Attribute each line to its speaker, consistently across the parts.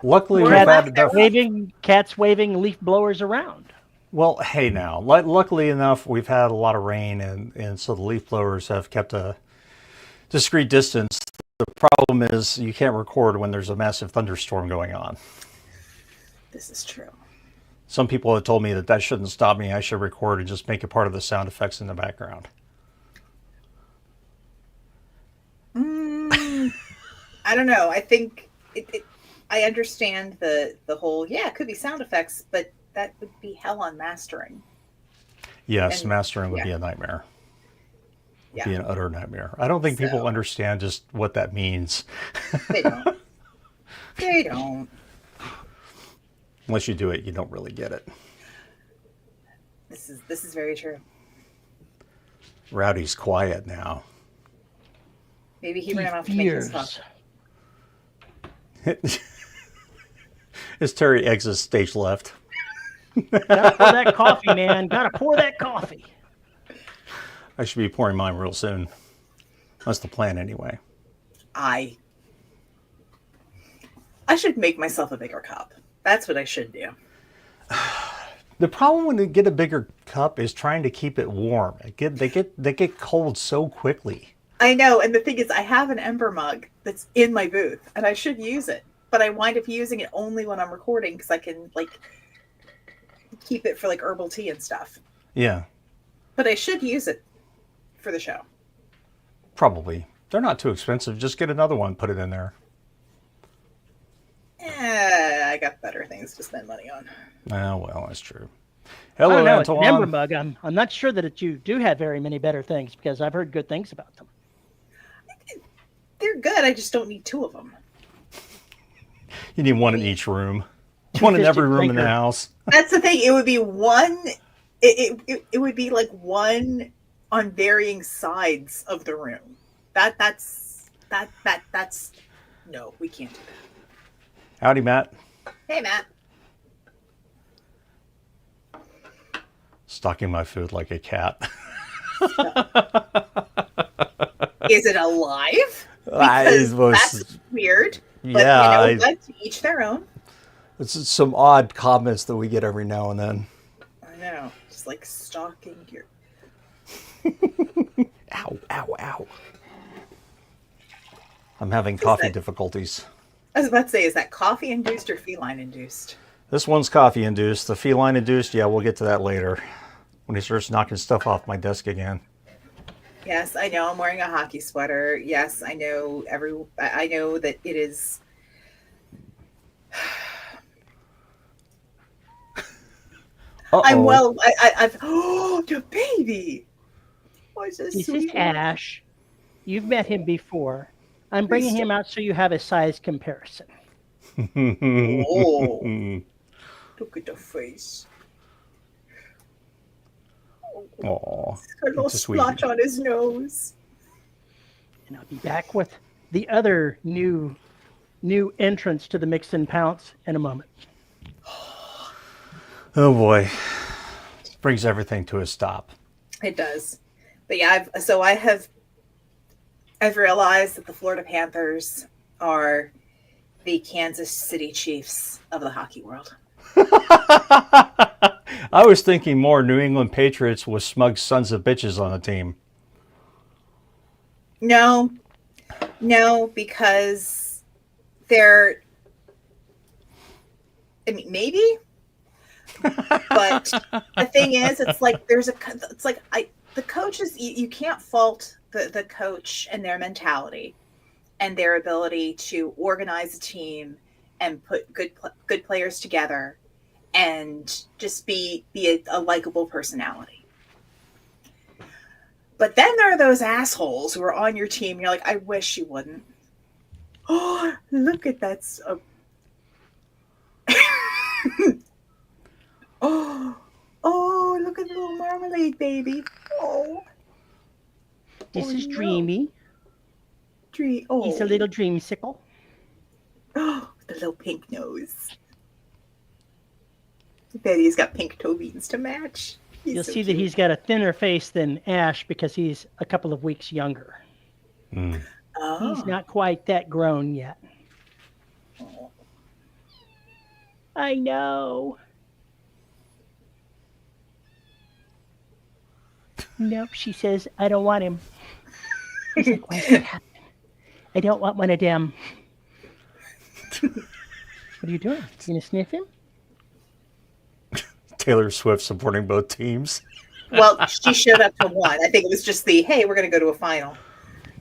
Speaker 1: Luckily,
Speaker 2: We're
Speaker 1: we've
Speaker 2: at
Speaker 1: had enough.
Speaker 3: Cats waving leaf blowers around.
Speaker 1: Well, hey now, luckily enough, we've had a lot of rain, and so the leaf blowers have kept a discrete distance. The problem is you can't record when there's a massive thunderstorm going on.
Speaker 2: This is true.
Speaker 1: Some people have told me that shouldn't stop me. I should record and just make it part of the sound effects in the background.
Speaker 2: I don't know. I think I understand the whole, it could be sound effects, but that would be hell on mastering.
Speaker 1: Yes,
Speaker 2: And,
Speaker 1: mastering would be a nightmare. Would be an utter nightmare. I don't think people understand just what that means.
Speaker 2: They don't. They don't.
Speaker 1: Unless you do it, you don't really get it.
Speaker 2: This is very true.
Speaker 1: Rowdy's quiet now.
Speaker 2: Maybe he ran off to make his coffee.
Speaker 1: As Terry exits stage left.
Speaker 3: Gotta pour that coffee, man. Gotta pour that coffee.
Speaker 1: I should be pouring mine real soon. That's the plan anyway.
Speaker 2: I should make myself a bigger cup. That's what I should do.
Speaker 1: The problem when you get a bigger cup is trying to keep it warm. They get cold so quickly.
Speaker 2: I know, and the thing is, I have an Ember mug that's in my booth, and I should use it, but I wind up using it only when I'm recording because I can keep it for herbal tea and stuff.
Speaker 1: Yeah.
Speaker 2: But I should use it for the show.
Speaker 1: Probably. They're not too expensive. Just get another one, put it in there.
Speaker 2: I got better things to spend money on.
Speaker 1: Oh, well, that's true. Hello,
Speaker 3: I don't know,
Speaker 1: Antoine.
Speaker 3: It's an Ember mug. I'm not sure that you do have very many better things because I've heard good things about them.
Speaker 2: They're good. I just don't need two of them.
Speaker 1: You need one in each room. One in every room in the house.
Speaker 2: That's the thing. It would be one. It would be one on varying sides of the room. That's no, we can't do that.
Speaker 1: Howdy, Matt.
Speaker 2: Hey, Matt.
Speaker 1: Stalking my food like a cat.
Speaker 2: Is it alive? Because that's weird. But, to each their own.
Speaker 1: It's some odd comments that we get every now and then.
Speaker 2: I know. Just stalking your...
Speaker 1: Ow, ow, ow. I'm having coffee difficulties.
Speaker 2: I was about to say, is that coffee-induced or feline-induced?
Speaker 1: This one's coffee-induced. The feline-induced, we'll get to that later. When he starts knocking stuff off my desk again.
Speaker 2: Yes, I know I'm wearing a hockey sweater. Yes, I know I know that it is... I've oh, the baby.
Speaker 3: This is Ash. You've met him before. I'm bringing him out so you have a size comparison.
Speaker 2: Oh, look at the face.
Speaker 1: Oh,
Speaker 2: he's got a little splotch on his nose.
Speaker 3: And I'll be back with the other new entrance to the Mix and Pounce in a moment.
Speaker 1: Oh boy, brings everything to a stop.
Speaker 2: It does, but I've realized that the Florida Panthers are the Kansas City Chiefs of the hockey world.
Speaker 1: I was thinking more New England Patriots with smug sons of bitches on the team.
Speaker 2: No, because they're... I mean, maybe... But the thing is, the coaches, you can't fault the coach and their mentality and their ability to organize a team and put good players together and just be a likable personality. But then there are those assholes who are on your team. And you're like, I wish you wouldn't. Oh, look at that. Oh, look at the little marmalade baby. Oh.
Speaker 3: This is Dreamy.
Speaker 2: Oh.
Speaker 3: He's a little dreamsicle.
Speaker 2: Oh, the little pink nose. I bet he's got pink toe beans to match.
Speaker 3: You'll see that he's got a thinner face than Ash because he's a couple of weeks younger.
Speaker 1: Mm.
Speaker 2: Oh.
Speaker 3: He's not quite that grown yet.
Speaker 2: Oh.
Speaker 3: I know. Nope, she says, I don't want him. He's like, why is that happening? I don't want one of them. What are you doing? You gonna sniff him?
Speaker 1: Taylor Swift supporting both teams.
Speaker 2: Well, she showed up to one. I think it was just the, hey, we're going to go to a final.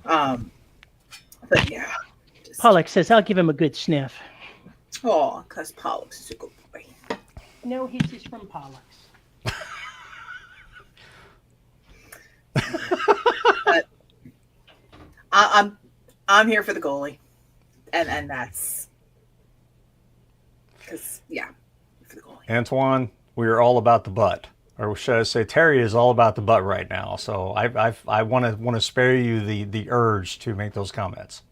Speaker 2: But yeah.
Speaker 3: Pollock says, I'll give him a good sniff.
Speaker 2: Oh, because Pollux is a good boy.
Speaker 3: No, he's just from Pollock's.
Speaker 2: But I'm here for the goalie. And that's because, yeah, for the goalie.
Speaker 1: Antoine, we are all about the butt. Or should I say, Terry is all about the butt right now. So I want to spare you the urge to make those comments.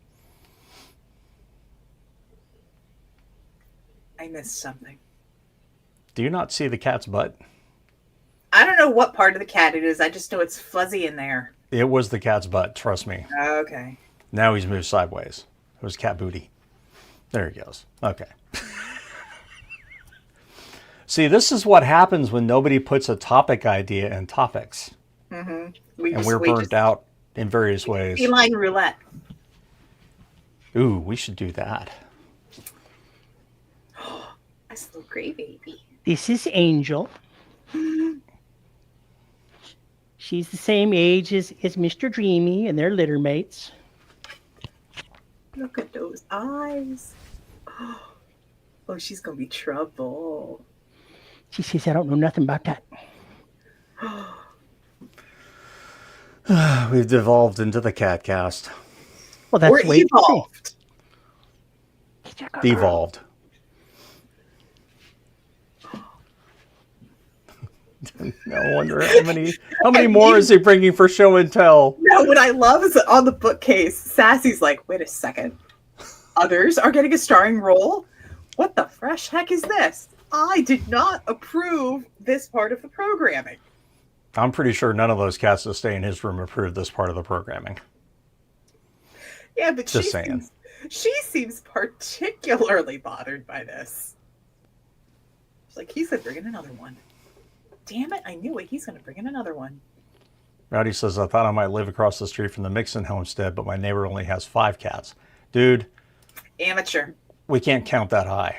Speaker 2: I missed something.
Speaker 1: Do you not see the cat's butt?
Speaker 2: I don't know what part of the cat it is. I just know it's fuzzy in there.
Speaker 1: It was the cat's butt. Trust me.
Speaker 2: Okay.
Speaker 1: Now he's moved sideways. It was cat booty. There he goes. Okay. See, this is what happens when nobody puts a topic idea in topics.
Speaker 2: Mm-hmm.
Speaker 1: We're burnt out in various ways.
Speaker 2: Feline roulette.
Speaker 1: Ooh, we should do that.
Speaker 2: That's a little gray baby.
Speaker 3: This is Angel. She's the same age as Mr. Dreamy and their litter mates.
Speaker 2: Look at those eyes. Oh, she's going to be trouble.
Speaker 3: She says, I don't know nothing about that.
Speaker 1: We've devolved into the cat cast.
Speaker 3: Well, that's
Speaker 2: We're evolved.
Speaker 1: Devolved. No wonder how many more is he bringing for show and tell?
Speaker 2: No, what I love is that on the bookcase, Sassy's like, wait a second. Others are getting a starring role? What the fresh heck is this? I did not approve this part of the programming.
Speaker 1: I'm pretty sure none of those cats that stay in his room approved this part of the programming.
Speaker 2: Yeah, but
Speaker 1: Just saying.
Speaker 2: She seems particularly bothered by this. She's like, he's going to bring in another one. Damn it, I knew it. He's going to bring in another one.
Speaker 1: Rowdy says, I thought I might live across the street from the Mixon homestead, but my neighbor only has 5 cats. Dude.
Speaker 2: Amateur.
Speaker 1: We can't count that high.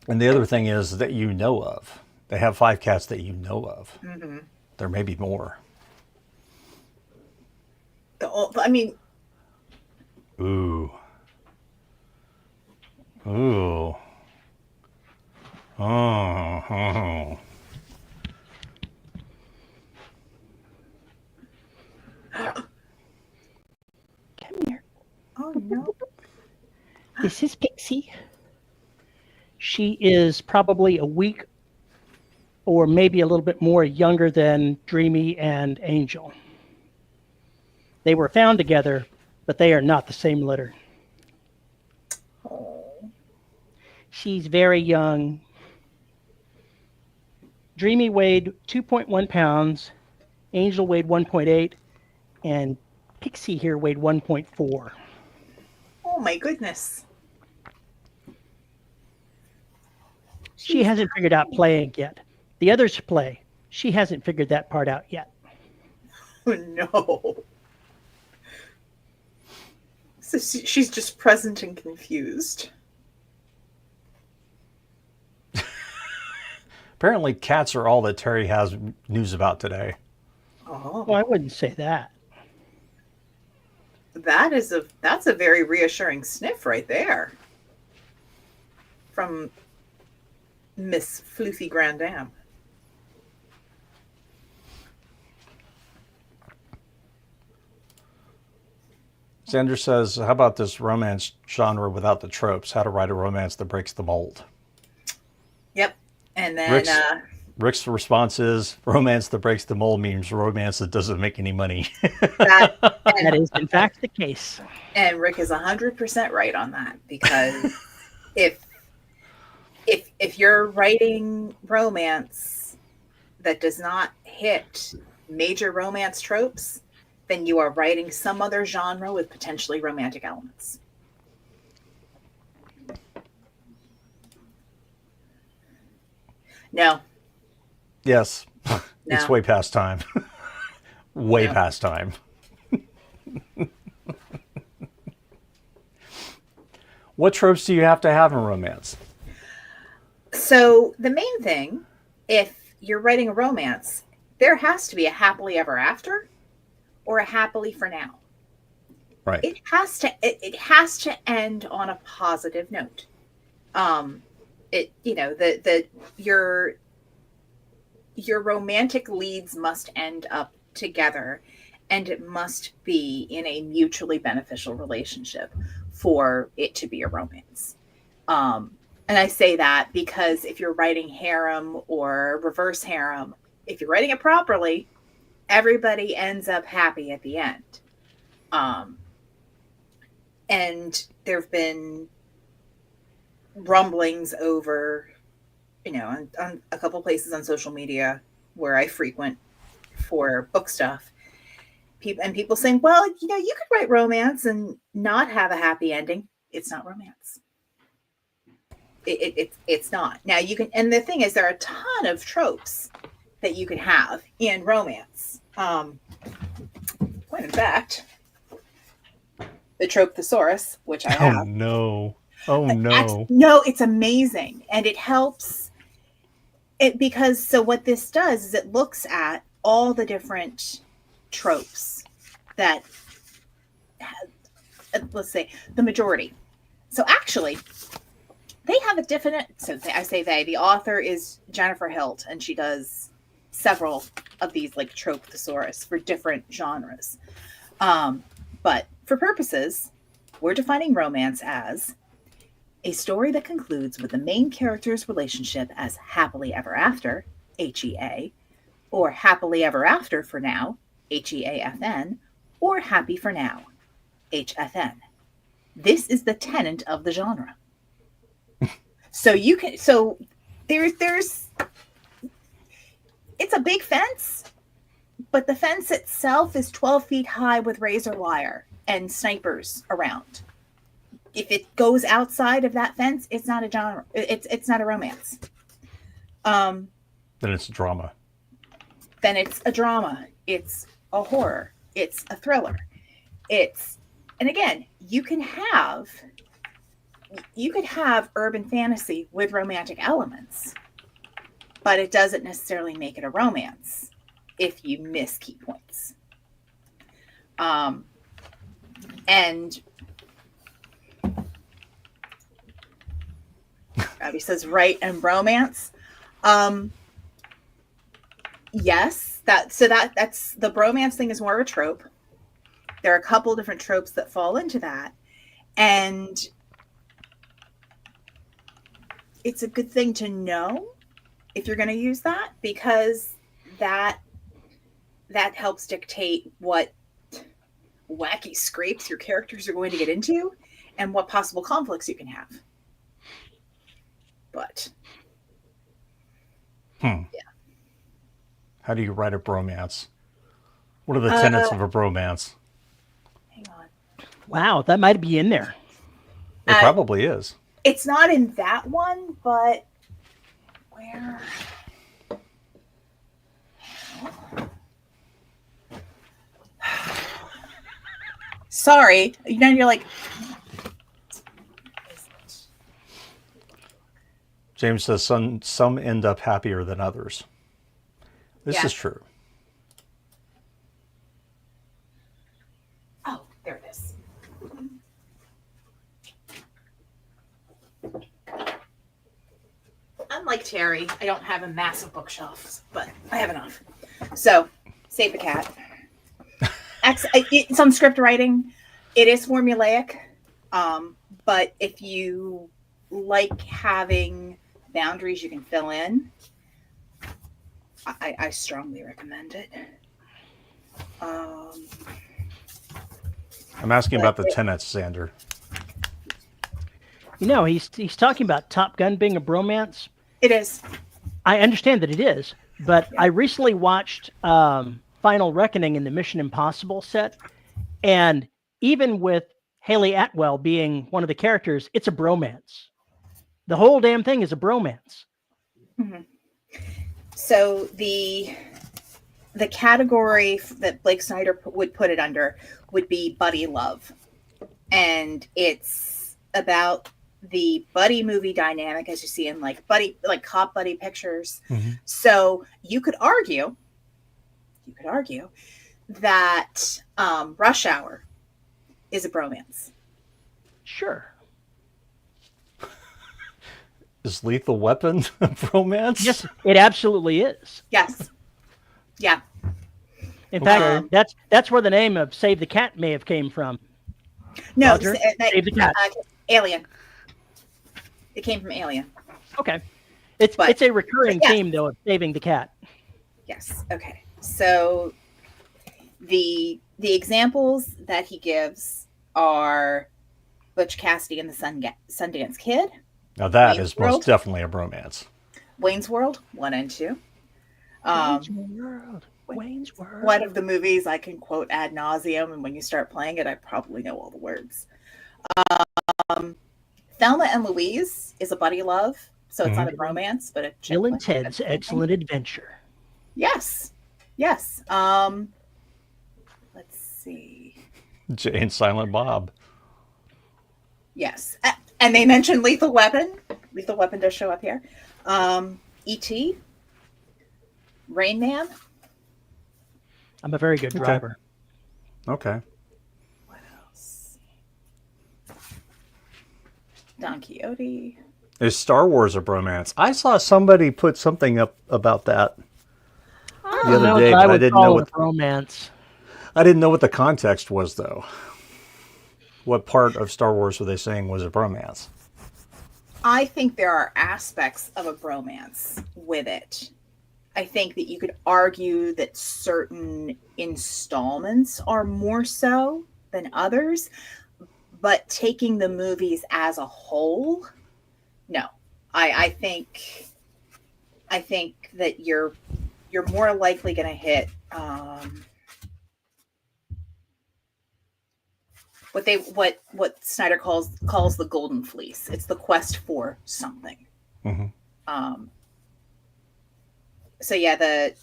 Speaker 1: And the other thing is that you know of. They have 5 cats that you know of.
Speaker 2: Mm-hmm.
Speaker 1: There may be more. Ooh. Ooh. Oh.
Speaker 3: Come here.
Speaker 2: Oh, no.
Speaker 3: This is Pixie. She is probably a week or maybe a little bit more younger than Dreamy and Angel. They were found together, but they are not the same litter.
Speaker 2: Oh.
Speaker 3: She's very young. Dreamy weighed 2.1 pounds, Angel weighed 1.8, and Pixie here weighed 1.4.
Speaker 2: Oh, my goodness.
Speaker 3: She hasn't figured out playing yet. The others play. She hasn't figured that part out yet.
Speaker 2: Oh, no. So she's just present and confused.
Speaker 1: Apparently cats are all that Terry has news about today.
Speaker 2: Oh.
Speaker 3: Well, I wouldn't say that.
Speaker 2: That's a very reassuring sniff right there. From Miss Floofy Grandam.
Speaker 1: Xander says, how about this romance genre without the tropes? How to write a romance that breaks the mold.
Speaker 2: Yep. And then
Speaker 1: Rick's response is, romance that breaks the mold means romance that doesn't make any money.
Speaker 3: That is, in fact, the case.
Speaker 2: And Rick is 100% right on that, because if you're writing romance that does not hit major romance tropes, then you are writing some other genre with potentially romantic elements. No,
Speaker 1: Yes. It's
Speaker 2: no,
Speaker 1: way past time. Way
Speaker 2: no.
Speaker 1: past time. What tropes do you have to have in romance?
Speaker 2: So the main thing, if you're writing a romance, there has to be a happily ever after or a happily for now.
Speaker 1: Right.
Speaker 2: It has to end on a positive note. It you know the your romantic leads must end up together, and it must be in a mutually beneficial relationship for it to be a romance. And I say that because if you're writing harem or reverse harem, if you're writing it properly, everybody ends up happy at the end. Um, and there have been rumblings over, on a couple places on social media where I frequent for book stuff. People saying, well, you could write romance and not have a happy ending. It's not romance. It's not. Now you can, and the thing is, there are a ton of tropes that you can have in romance. When in fact, the trope thesaurus, which I have.
Speaker 1: Oh no. Oh no.
Speaker 2: No, it's amazing. And it helps because so what this does is it looks at all the different tropes that let's say the majority. So actually, they have a different. So I say the author is Jennifer Hilt, and she does several of these like trope thesaurus for different genres. But for purposes, we're defining romance as a story that concludes with the main character's relationship as happily ever after, HEA, or happily ever after for now, HEAFN, or happy for now, HFN. This is the tenet of the genre. So there's it's a big fence, but the fence itself is 12 feet high with razor wire and snipers around. If it goes outside of that fence, it's not a genre. It's not a romance.
Speaker 1: Then it's drama.
Speaker 2: Then it's a drama. It's a horror. It's a thriller. And again, you could have urban fantasy with romantic elements, but it doesn't necessarily make it a romance if you miss key points. And Abby says, right, and romance. Yes, that's the bromance thing is more of a trope. There are a couple different tropes that fall into that. And it's a good thing to know if you're going to use that, because that helps dictate what wacky scrapes your characters are going to get into and what possible conflicts you can have. But yeah.
Speaker 1: How do you write a bromance? What are the tenets of a bromance?
Speaker 2: Hang on.
Speaker 3: Wow, that might be in there.
Speaker 1: It probably is.
Speaker 2: It's not in that one, but where? Sorry, you're like.
Speaker 1: James says some end up happier than others. This is true.
Speaker 2: Oh, there it is. Unlike Terry, I don't have a massive bookshelf, but I have enough. So, save the cat. Some script writing. It is formulaic, but if you like having boundaries you can fill in, I strongly recommend it.
Speaker 1: I'm asking about the tenets, Xander.
Speaker 3: He's talking about Top Gun being a bromance.
Speaker 2: It is.
Speaker 3: I understand that it is, but I recently watched Final Reckoning in the Mission Impossible set, and even with Haley Atwell being one of the characters, it's a bromance. The whole damn thing is a bromance.
Speaker 2: Mm-hmm. So the category that Blake Snyder would put it under would be buddy love, and it's about the buddy movie dynamic as you see in like cop buddy pictures.
Speaker 1: Mm-hmm.
Speaker 2: So you could argue that Rush Hour is a bromance.
Speaker 3: Sure.
Speaker 1: Is Lethal Weapon a bromance?
Speaker 3: Yes, it absolutely is.
Speaker 2: Yes. Yeah.
Speaker 3: In fact, that's where the name of Save the Cat may have came from.
Speaker 2: No,
Speaker 3: Roger, Save the Cat.
Speaker 2: Alien. It came from Alien.
Speaker 3: Okay. It's a recurring theme, though, of saving the cat.
Speaker 2: Yes. Okay. So the examples that he gives are Butch Cassidy and the Sundance Kid.
Speaker 1: Now that
Speaker 2: Wayne's
Speaker 1: is
Speaker 2: World.
Speaker 1: most definitely a bromance.
Speaker 2: Wayne's World 1 and 2.
Speaker 3: Wayne's World.
Speaker 2: One of the movies I can quote ad nauseum, and when you start playing it, I probably know all the words. Thelma and Louise is a buddy love, so it's not a romance, but a
Speaker 3: Bill and Ted's Excellent Adventure.
Speaker 2: Yes. Yes. Let's see.
Speaker 1: Jay and Silent Bob.
Speaker 2: Yes. And they mentioned Lethal Weapon. Lethal Weapon does show up here. E.T. Rain Man.
Speaker 3: I'm a very good driver.
Speaker 1: Okay.
Speaker 2: What else? Don Quixote.
Speaker 1: Is Star Wars a bromance? I saw somebody put something up about that the other day, but I didn't know what
Speaker 3: romance.
Speaker 1: I didn't know what the context was, though. What part of Star Wars were they saying was a bromance?
Speaker 2: I think there are aspects of a bromance with it. I think that you could argue that certain installments are more so than others, but taking the movies as a whole, no. I think that you're more likely going to hit what Snyder calls the golden fleece. It's the quest for something.
Speaker 1: Mm-hmm.
Speaker 2: So yeah, the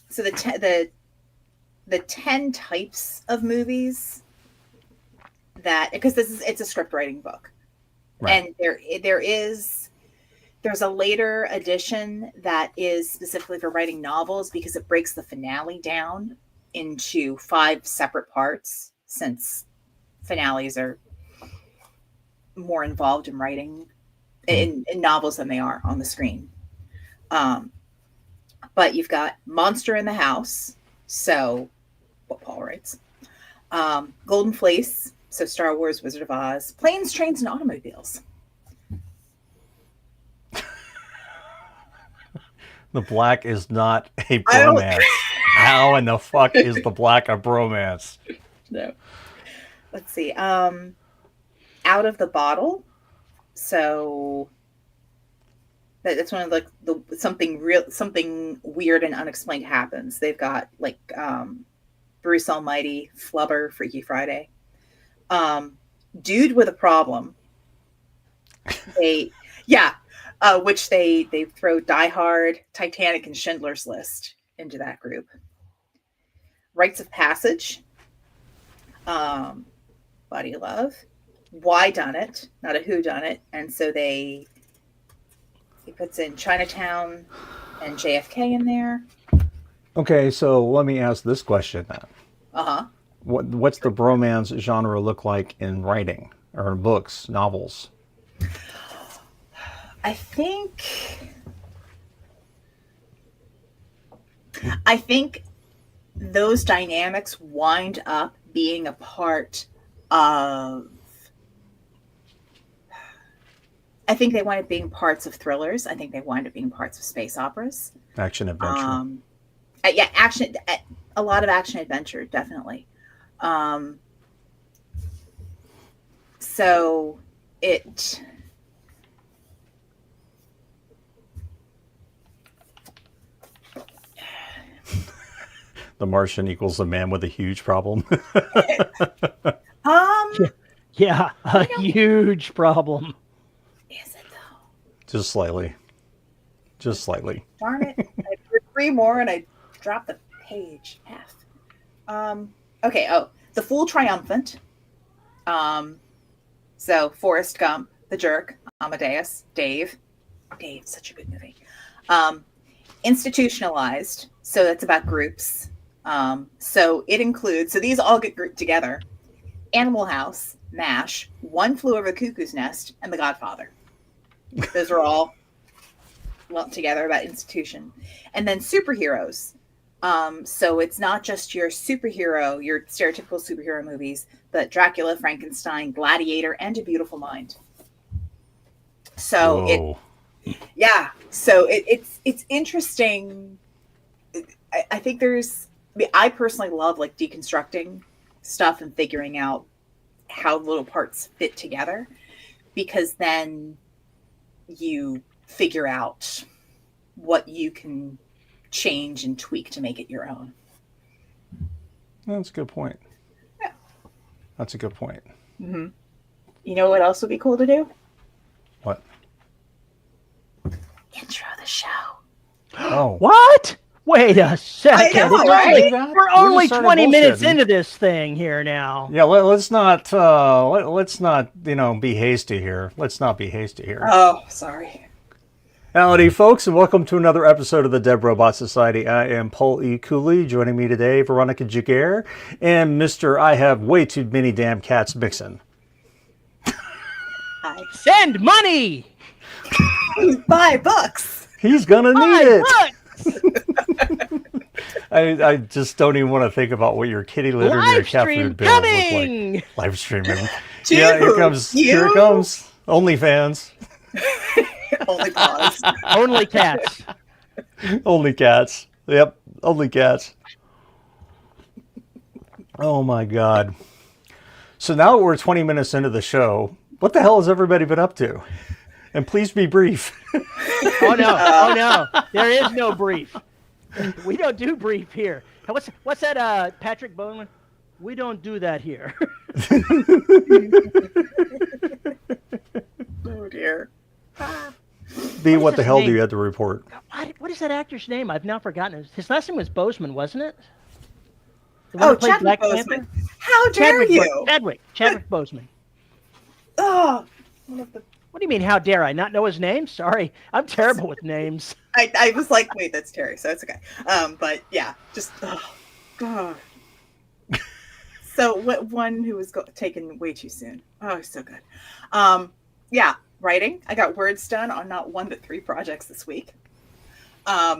Speaker 2: 10 types of movies that, because it's a script writing book, right. And there's a later edition that is specifically for writing novels because it breaks the finale down into 5 separate parts, since finales are more involved in writing in novels than they are on the screen. But you've got Monster in the House, so what Paul writes. Golden Fleece, so Star Wars, Wizard of Oz. Planes, Trains, and Automobiles.
Speaker 1: The black is not a bromance. How in the fuck is the black a bromance?
Speaker 2: No. Let's see. Out of the Bottle. So that's one of the something weird and unexplained happens. They've got like Bruce Almighty, Flubber, Freaky Friday. Dude with a Problem. Which they throw Die Hard, Titanic, and Schindler's List into that group. Rites of Passage. Buddy Love. Why Done It, not a Who Done It, and so he puts in Chinatown and JFK in there.
Speaker 1: Okay, so let me ask this question then. What's the bromance genre look like in writing or in books, novels?
Speaker 2: I think those dynamics wind up being a part of. I think they wind up being parts of thrillers. I think they wind up being parts of space operas.
Speaker 1: Action adventure.
Speaker 2: Action. A lot of action adventure, definitely. So it.
Speaker 1: The Martian equals a man with a huge problem.
Speaker 3: Yeah, a huge problem.
Speaker 2: Is it though?
Speaker 1: Just slightly.
Speaker 2: Darn it. three more, and I dropped the page. F. Okay. Oh, The Fool Triumphant. So Forrest Gump, The Jerk, Amadeus, Dave. Dave, such a good movie. Institutionalized. So that's about groups. So it includes. So these all get grouped together. Animal House, MASH, One Flew Over the Cuckoo's Nest, and The Godfather. Those are all lumped together about institution. And then superheroes. So it's not just your stereotypical superhero movies, but Dracula, Frankenstein, Gladiator, and A Beautiful Mind. So it's interesting. I think I personally love like deconstructing stuff and figuring out how little parts fit together, because then you figure out what you can change and tweak to make it your own.
Speaker 1: That's a good point.
Speaker 2: Yeah.
Speaker 1: That's a good point.
Speaker 2: Mm-hmm. You know what else would be cool to do?
Speaker 1: What?
Speaker 2: Intro the show.
Speaker 1: Oh.
Speaker 3: What? Wait a second.
Speaker 2: I know, right?
Speaker 3: We're only 20 minutes into this thing here now.
Speaker 1: Yeah, let's not be hasty here. Let's not be hasty here.
Speaker 2: Oh, sorry.
Speaker 1: Howdy, folks, and welcome to another episode of the Dead Robot Society. I am Paul E. Cooley. Joining me today, Veronica Jaguar and Mr. I Have Way Too Many Damn Cats Mixon.
Speaker 2: Hi.
Speaker 3: Send money!
Speaker 2: Buy books.
Speaker 1: He's gonna need it.
Speaker 3: Books!
Speaker 1: I just don't even want to think about what your kitty litter and your cat food bill look like. Live streaming. Yeah, here it comes. OnlyFans.
Speaker 2: Only pause.
Speaker 3: Only cats.
Speaker 1: Only cats. Yep, only cats. Oh my God. So now we're 20 minutes into the show. What the hell has everybody been up to? And please be brief.
Speaker 3: Oh no. There is no brief. We don't do brief here. What's that, Patrick Bowman? We don't do that here.
Speaker 2: Oh dear.
Speaker 1: B, what the hell do you have to report?
Speaker 3: What is that actor's name? I've now forgotten. His last name was Boseman, wasn't it?
Speaker 2: Chadwick Boseman. How dare you?
Speaker 3: Chadwick Boseman.
Speaker 2: Oh,
Speaker 3: what do you mean, how dare I not know his name? Sorry, I'm terrible with names.
Speaker 2: I was like, wait, that's Terry, so it's okay. But yeah, just So one who was taken way too soon. Oh, so good. Yeah, writing. I got words done on not one but 3 projects this week,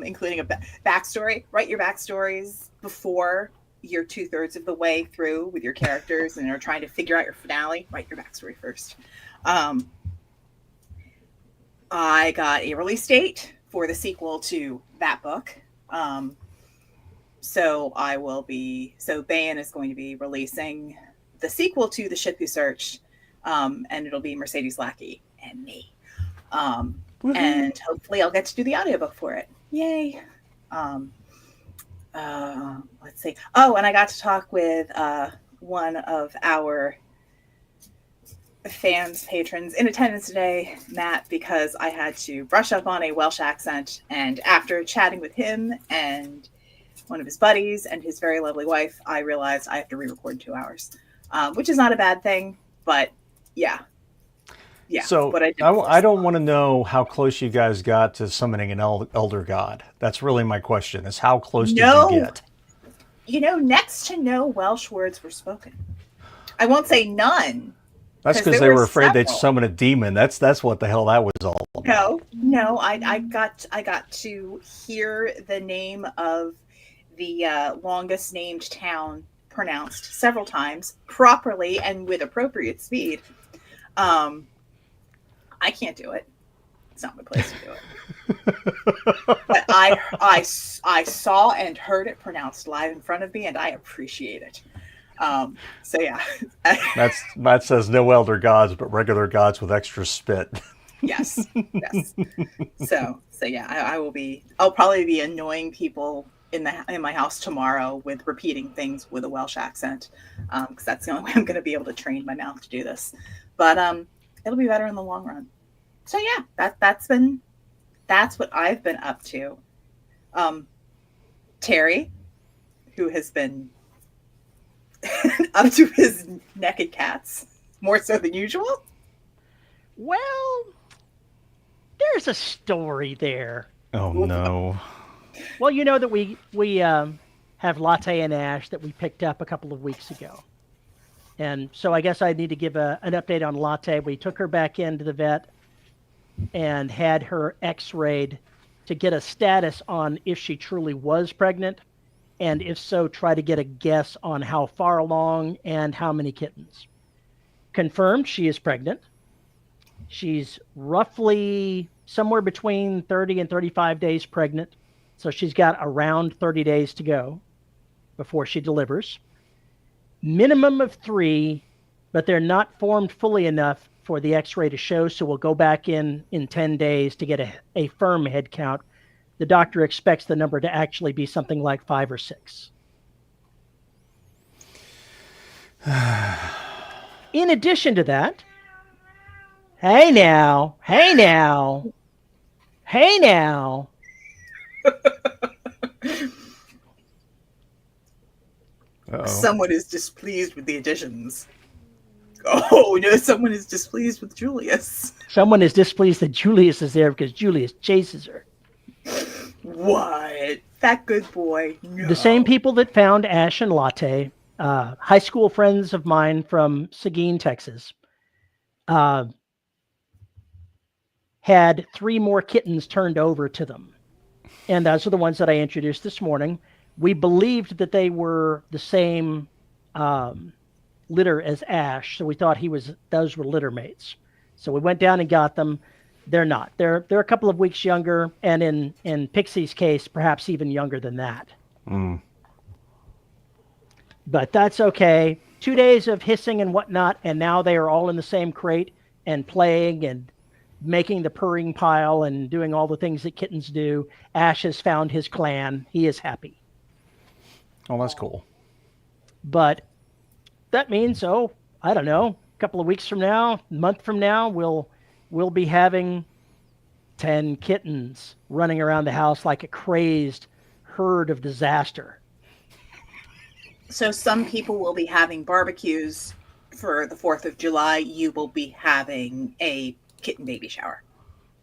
Speaker 2: including a backstory. Write your backstories before you're 2/3 of the way through with your characters and are trying to figure out your finale. Write your backstory first. I got a release date for the sequel to that book. So Bayan is going to be releasing the sequel to The Ship Who Searched, and it'll be Mercedes Lackey and me. And hopefully I'll get to do the audiobook for it. Yay. Let's see. Oh, and I got to talk with one of our patrons in attendance today, Matt, because I had to brush up on a Welsh accent, and after chatting with him and one of his buddies and his very lovely wife, I realized I have to re-record in 2 hours, which is not a bad thing, but yeah.
Speaker 1: So I don't want to know how close you guys got to summoning an elder god. That's really my question, is how close did you get?
Speaker 2: Next to no Welsh words were spoken. I won't say none.
Speaker 1: That's because they were afraid they'd summon a demon. That's what the hell that was all about.
Speaker 2: No. I got to hear the name of the longest named town pronounced several times properly and with appropriate speed. I can't do it. It's not my place to do it. But I saw and heard it pronounced live in front of me, and I appreciate it. So yeah.
Speaker 1: That says no elder gods, but regular gods with extra spit.
Speaker 2: Yes. So yeah, I'll probably be annoying people in my house tomorrow with repeating things with a Welsh accent, because that's the only way I'm going to be able to train my mouth to do this. But it'll be better in the long run. So yeah, that's what I've been up to. Terry, who has been up to his neck in cats, more so than usual.
Speaker 3: Well, there's a story there.
Speaker 1: Oh no.
Speaker 3: Well, you know that we have Latte and Ash that we picked up a couple of weeks ago. And so I guess I need to give an update on Latte. We took her back into the vet and had her x-rayed to get a status on if she truly was pregnant, and if so, try to get a guess on how far along and how many kittens. Confirmed she is pregnant. She's roughly somewhere between 30 and 35 days pregnant. So she's got around 30 days to go before she delivers. Minimum of 3, but they're not formed fully enough for the x-ray to show. So we'll go back in 10 days to get a firm head count. The doctor expects the number to actually be something like 5 or 6. In addition to that, hey now.
Speaker 1: Uh-oh.
Speaker 2: Someone is displeased with the additions. Oh no, someone is displeased with Julius.
Speaker 3: Someone is displeased that Julius is there because Julius chases her.
Speaker 2: What? That good boy. No.
Speaker 3: The same people that found Ash and Latte, high school friends of mine from Seguin, Texas, had 3 more kittens turned over to them. And those are the ones that I introduced this morning. We believed that they were the same litter as Ash, so we thought those were litter mates. So we went down and got them. They're not. They're a couple of weeks younger, and in Pixie's case, perhaps even younger than that.
Speaker 1: Mm.
Speaker 3: But that's okay. 2 days of hissing and whatnot, and now they are all in the same crate and playing and making the purring pile and doing all the things that kittens do. Ash has found his clan. He is happy.
Speaker 1: Oh, that's cool.
Speaker 3: But that means, I don't know, a couple of weeks from now, a month from now, we'll be having 10 kittens running around the house like a crazed herd of disaster.
Speaker 2: So some people will be having barbecues for the 4th of July. You will be having a kitten baby shower.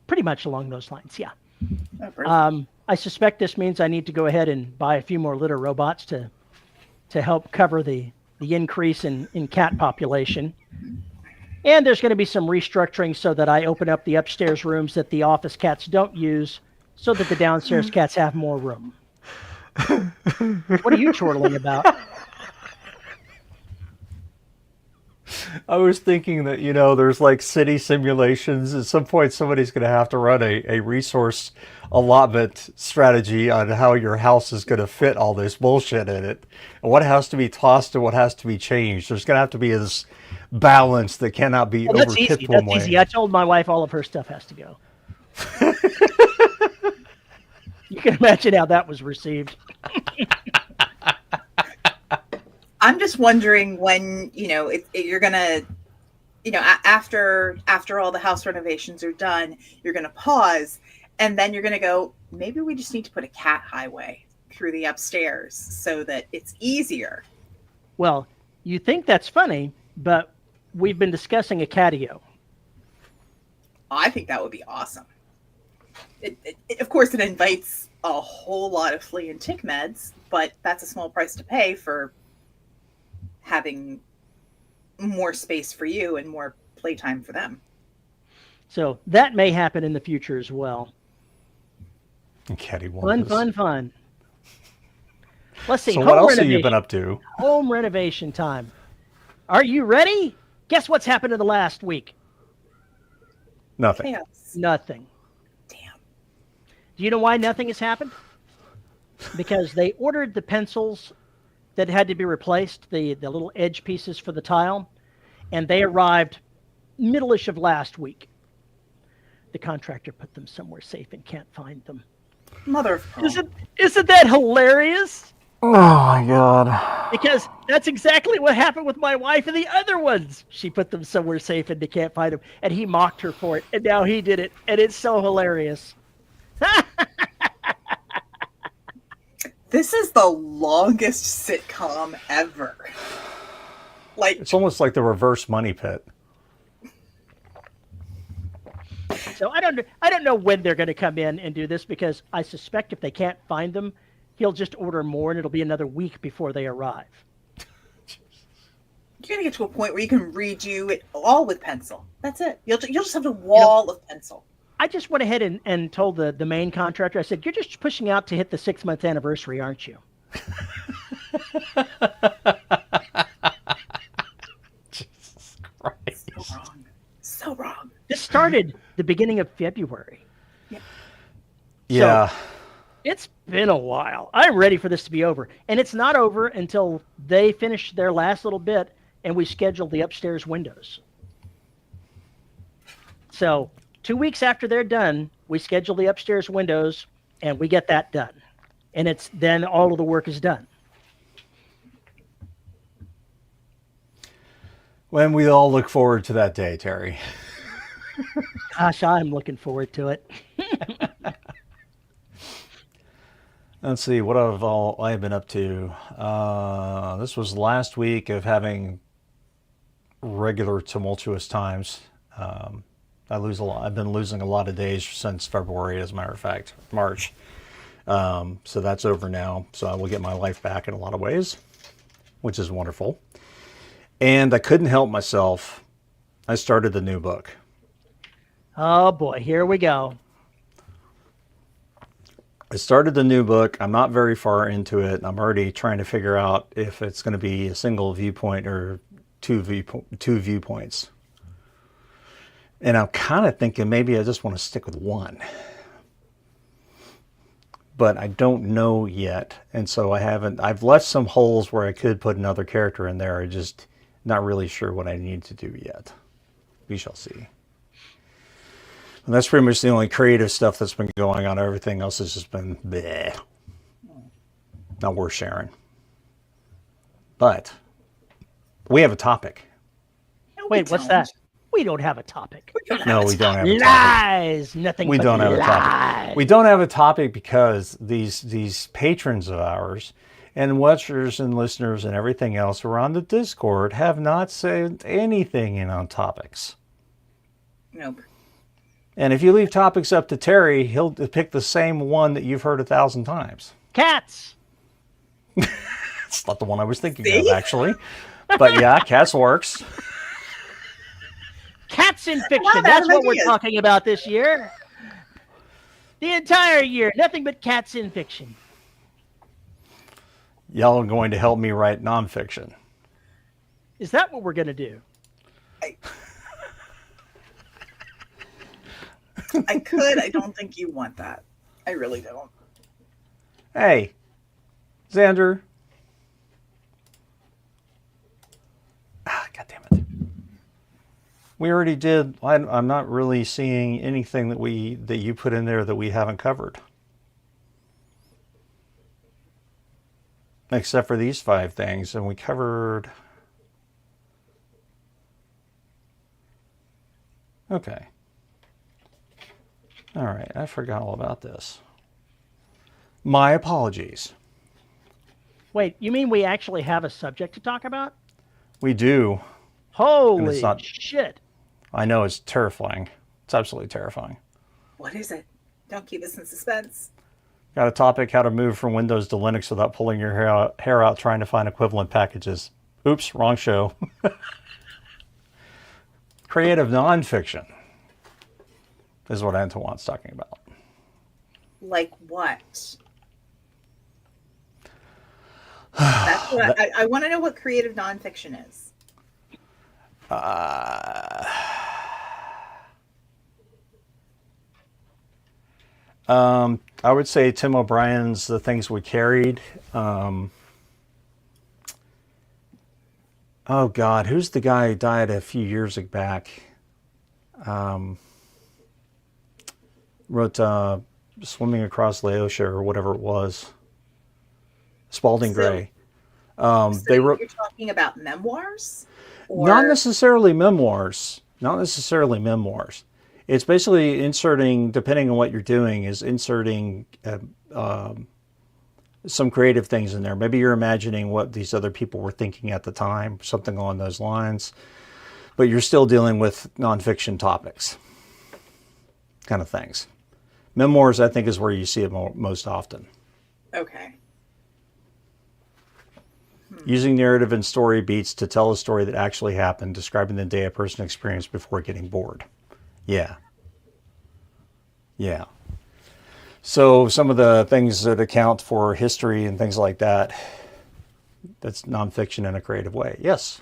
Speaker 3: Pretty much along those lines, yeah.
Speaker 2: Oh, perfect.
Speaker 3: I suspect this means I need to go ahead and buy a few more litter robots to help cover the increase in cat population. And there's going to be some restructuring so that I open up the upstairs rooms that the office cats don't use so that the downstairs cats have more room. What are you chortling about?
Speaker 1: I was thinking that, there's like city simulations. At some point, somebody's going to have to run a resource allotment strategy on how your house is going to fit all this bullshit in it. And what has to be tossed and what has to be changed. There's going to have to be this balance that cannot be
Speaker 3: That's easy. That's easy. I told my wife all of her stuff has to go. You can imagine how that was received.
Speaker 2: I'm just wondering when, you're going to, after all the house renovations are done, you're going to pause and then you're going to go, maybe we just need to put a cat highway through the upstairs so that it's easier.
Speaker 3: Well, you think that's funny, but we've been discussing a catio.
Speaker 2: I think that would be awesome. Of course, it invites a whole lot of flea and tick meds, but that's a small price to pay for having more space for you and more playtime for them.
Speaker 3: So that may happen in the future as well. Fun. Let's see.
Speaker 1: So what else have you been up to?
Speaker 3: Home renovation time. Are you ready? Guess what's happened in the last week?
Speaker 1: Nothing.
Speaker 2: Chaos.
Speaker 3: Nothing.
Speaker 2: Damn.
Speaker 3: Do you know why nothing has happened? Because they ordered the pencils that had to be replaced, the little edge pieces for the tile, and they arrived middle-ish of last week. The contractor put them somewhere safe and can't find them.
Speaker 2: Mother of God.
Speaker 3: Isn't that hilarious?
Speaker 1: Oh my God.
Speaker 3: Because that's exactly what happened with my wife and the other ones. She put them somewhere safe and they can't find them. And he mocked her for it. And now he did it. And it's so hilarious.
Speaker 2: This is the longest sitcom ever. Like,
Speaker 1: It's almost like the reverse Money Pit.
Speaker 3: So I don't know when they're going to come in and do this, because I suspect if they can't find them, he'll just order more and it'll be another week before they arrive.
Speaker 2: you're gonna get to a point where you can redo it all with pencil. That's it. You'll just have a wall of pencil.
Speaker 3: I just went ahead and told the main contractor, I said, you're just pushing out to hit the 6-month anniversary, aren't you?
Speaker 1: Jesus Christ.
Speaker 2: So wrong. So wrong.
Speaker 3: This started the beginning of February.
Speaker 1: Yeah.
Speaker 3: So, it's been a while. I'm ready for this to be over. And it's not over until they finish their last little bit and we schedule the upstairs windows. So 2 weeks after they're done, we schedule the upstairs windows and we get that done. And it's then all of the work is done.
Speaker 1: When we all look forward to that day, Terry.
Speaker 3: Gosh, I'm looking forward to it.
Speaker 1: Let's see what I've been up to. This was last week of having regular tumultuous times. I lose a lot. I've been losing a lot of days since February, as a matter of fact, March. So that's over now. So I will get my life back in a lot of ways, which is wonderful. And I couldn't help myself. I started the new book.
Speaker 3: Oh boy, here we go.
Speaker 1: I started the new book. I'm not very far into it. I'm already trying to figure out if it's going to be a single viewpoint or two viewpoints. And I'm kind of thinking maybe I just want to stick with one. But I don't know yet. And so I've left some holes where I could put another character in there. I'm just not really sure what I need to do yet. We shall see. And that's pretty much the only creative stuff that's been going on. Everything else has just been bleh. Not worth sharing. But we have a topic.
Speaker 2: No,
Speaker 3: Wait,
Speaker 2: we
Speaker 3: what's
Speaker 2: don't.
Speaker 3: that? We don't have a topic.
Speaker 1: No, we don't have a topic.
Speaker 3: Lies! Nothing
Speaker 1: We
Speaker 3: but
Speaker 1: don't have a
Speaker 3: lies.
Speaker 1: topic. We don't have a topic because these patrons of ours and watchers and listeners and everything else who are on the Discord have not said anything in on topics.
Speaker 2: Nope.
Speaker 1: And if you leave topics up to Terry, he'll pick the same one that you've heard 1,000 times.
Speaker 3: Cats!
Speaker 1: It's not the one I was thinking
Speaker 2: See?
Speaker 1: of, actually. But yeah, cats works.
Speaker 3: Cats in fiction.
Speaker 2: Wow,
Speaker 3: That's what we're
Speaker 2: ideas.
Speaker 3: talking about this year. The entire year. Nothing but cats in fiction.
Speaker 1: Y'all are going to help me write nonfiction.
Speaker 3: Is that what we're going to do?
Speaker 2: I could. I don't think you want that. I really don't.
Speaker 1: Hey, Xander. God damn it. We already did. I'm not really seeing anything that you put in there that we haven't covered. Except for these 5 things. And we covered... Okay. All right, I forgot all about this. My apologies.
Speaker 3: Wait, you mean we actually have a subject to talk about?
Speaker 1: We do.
Speaker 3: Holy
Speaker 1: not-
Speaker 3: shit.
Speaker 1: I know, it's terrifying. It's absolutely terrifying.
Speaker 2: What is it? Don't keep us in suspense.
Speaker 1: Got a topic, how to move from Windows to Linux without pulling your hair out trying to find equivalent packages. Oops, wrong show. Creative nonfiction is what Antoine's talking about.
Speaker 2: Like what? That's what I want to know what creative nonfiction is.
Speaker 1: I would say Tim O'Brien's The Things We Carried. Oh God, who's the guy who died a few years back? Wrote Swimming Across Laosha or whatever it was. Spalding
Speaker 2: So-
Speaker 1: Gray.
Speaker 2: So
Speaker 1: They wrote
Speaker 2: you're talking about memoirs? Or
Speaker 1: not necessarily memoirs. Not necessarily memoirs. It's basically inserting, depending on what you're doing, is inserting some creative things in there. Maybe you're imagining what these other people were thinking at the time, something along those lines, but you're still dealing with nonfiction topics, kind of things. Memoirs, I think, is where you see it most often.
Speaker 2: Okay.
Speaker 1: Using narrative and story beats to tell a story that actually happened, describing the day a person experienced before getting bored. Yeah. Yeah. So some of the things that account for history and things like that, that's nonfiction in a creative way. Yes.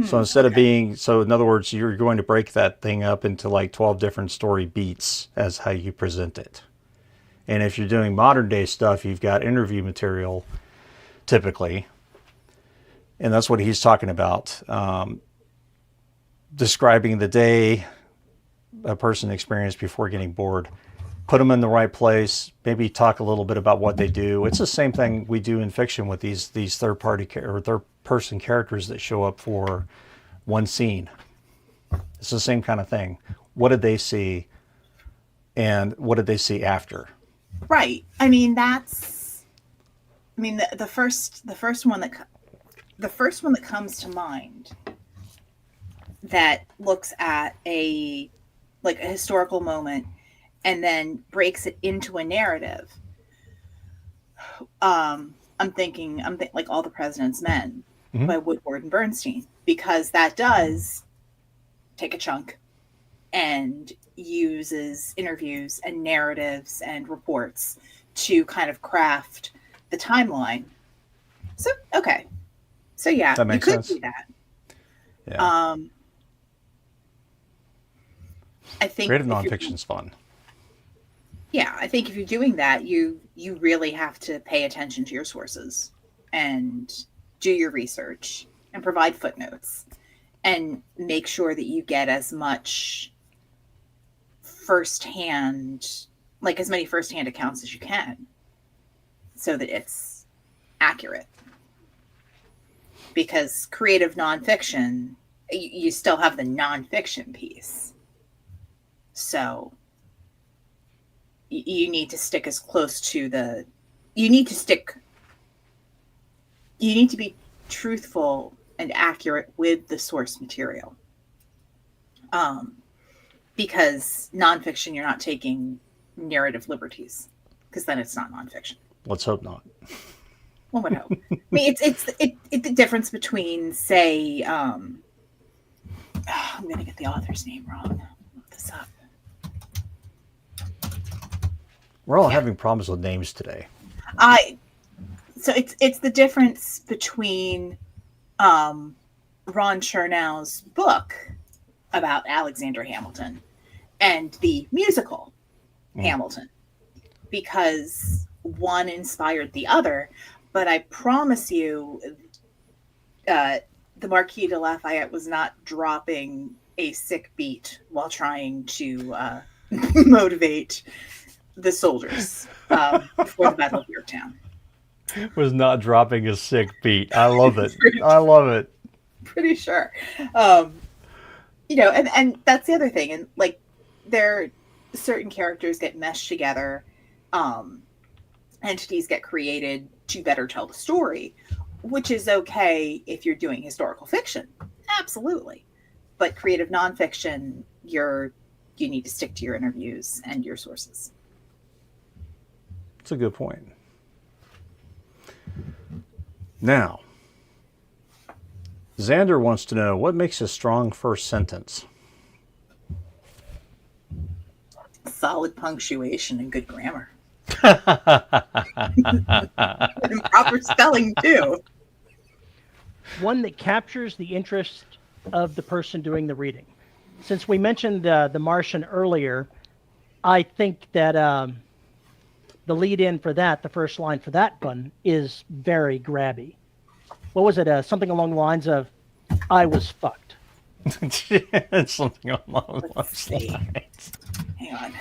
Speaker 1: So instead of being, so in other words, you're going to break that thing up into like 12 different story beats as how you present it. And if you're doing modern day stuff, you've got interview material typically. And that's what he's talking about. Describing the day a person experienced before getting bored. Put them in the right place. Maybe talk a little bit about what they do. It's the same thing we do in fiction with these third person characters that show up for one scene. It's the same kind of thing. What did they see, and what did they see after?
Speaker 2: Right. I mean, that's. I mean, the first one that comes to mind that looks at a historical moment and then breaks it into a narrative. I'm thinking like All the President's Men by Woodward and Bernstein, because that does take a chunk and uses interviews and narratives and reports to kind of craft the timeline. So, okay. So yeah,
Speaker 1: that makes sense.
Speaker 2: Do that.
Speaker 1: Yeah.
Speaker 2: I think
Speaker 1: creative nonfiction is fun.
Speaker 2: Yeah, I think if you're doing that, you really have to pay attention to your sources and do your research and provide footnotes and make sure that you get as much firsthand, like as many firsthand accounts as you can, so that it's accurate. Because creative nonfiction, you still have the nonfiction piece. So you need to stick as close to the, you need to be truthful and accurate with the source material. Because nonfiction, you're not taking narrative liberties, because then it's not nonfiction.
Speaker 1: Let's hope not.
Speaker 2: One would hope. I mean, it's the difference between, say, I'm going to get the author's name wrong. Look this up.
Speaker 1: We're all having problems with names today.
Speaker 2: So it's the difference between Ron Chernow's book about Alexander Hamilton and the musical Hamilton, because one inspired the other. But I promise you, the Marquis de Lafayette was not dropping a sick beat while trying to motivate the soldiers before the Battle of Yorktown.
Speaker 1: Was not dropping a sick beat. I love it. I love it.
Speaker 2: Pretty sure. And that's the other thing. And like, certain characters get meshed together. Entities get created to better tell the story, which is okay if you're doing historical fiction. Absolutely. But creative nonfiction, you need to stick to your interviews and your sources.
Speaker 1: That's a good point. Now, Xander wants to know, what makes a strong first sentence?
Speaker 2: Solid punctuation and good grammar. And proper spelling, too.
Speaker 3: One that captures the interest of the person doing the reading. Since we mentioned The Martian earlier, I think that the lead-in for that, the first line for that one, is very grabby. What was it? Something along the lines of, "I was fucked."
Speaker 1: Something along those lines.
Speaker 2: Hang on.